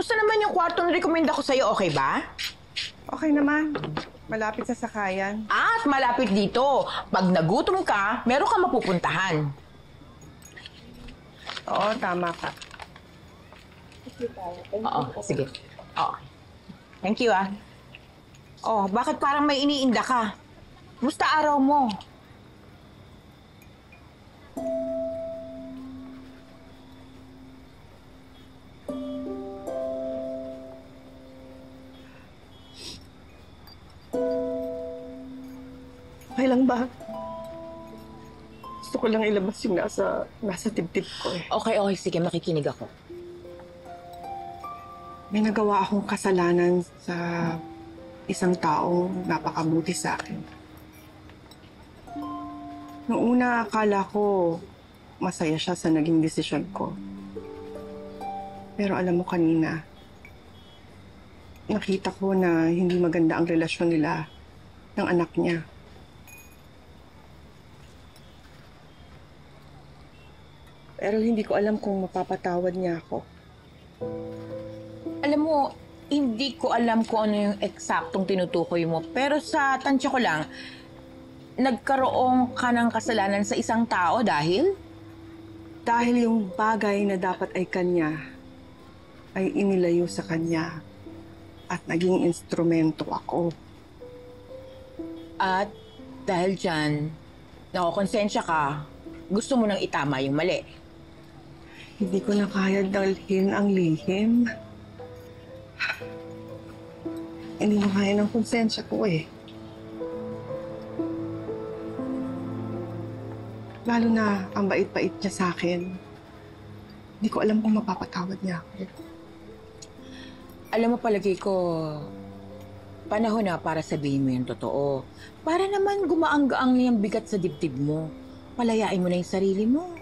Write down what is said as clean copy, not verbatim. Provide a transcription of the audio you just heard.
Kumusta naman yung kwarto na recommend ko sa'yo? Okay ba? Okay naman. Malapit sa sakayan. At malapit dito. Pag nagutom ka, meron ka mapupuntahan. Oo, tama ka. Oo, sige. Oo. Thank you, ah. Oh, bakit parang may iniinda ka? Musta araw mo? Okay lang ba? Gusto ko lang ilabas yung nasa tip-tip ko eh. Okay, sige. Makikinig ako. May nagawa akong kasalanan sa isang taong napakabuti sa akin. Noong una, akala ko masaya siya sa naging desisyon ko. Pero alam mo kanina, nakita ko na hindi maganda ang relasyon nila ng anak niya. Pero hindi ko alam kung mapapatawad niya ako. Alam mo, hindi ko alam kung ano yung eksaktong tinutukoy mo. Pero sa tansya ko lang, nagkaroon ka ng kasalanan sa isang tao dahil? Dahil yung bagay na dapat ay kanya, ay inilayo sa kanya at naging instrumento ako. At dahil dyan, nakokonsensya ka, gusto mo nang itama yung mali. Hindi ko na kaya dalhin ang lihim. Hindi mo kaya ng konsensya ko eh. Lalo na ang bait-bait niya sa akin. Hindi ko alam kung mapapatawad niya ako. Alam mo, palagi ko, panahon na para sabihin mo yung totoo. Para naman gumaang-gaang yung bigat sa dibdib mo. Palayain mo na yung sarili mo.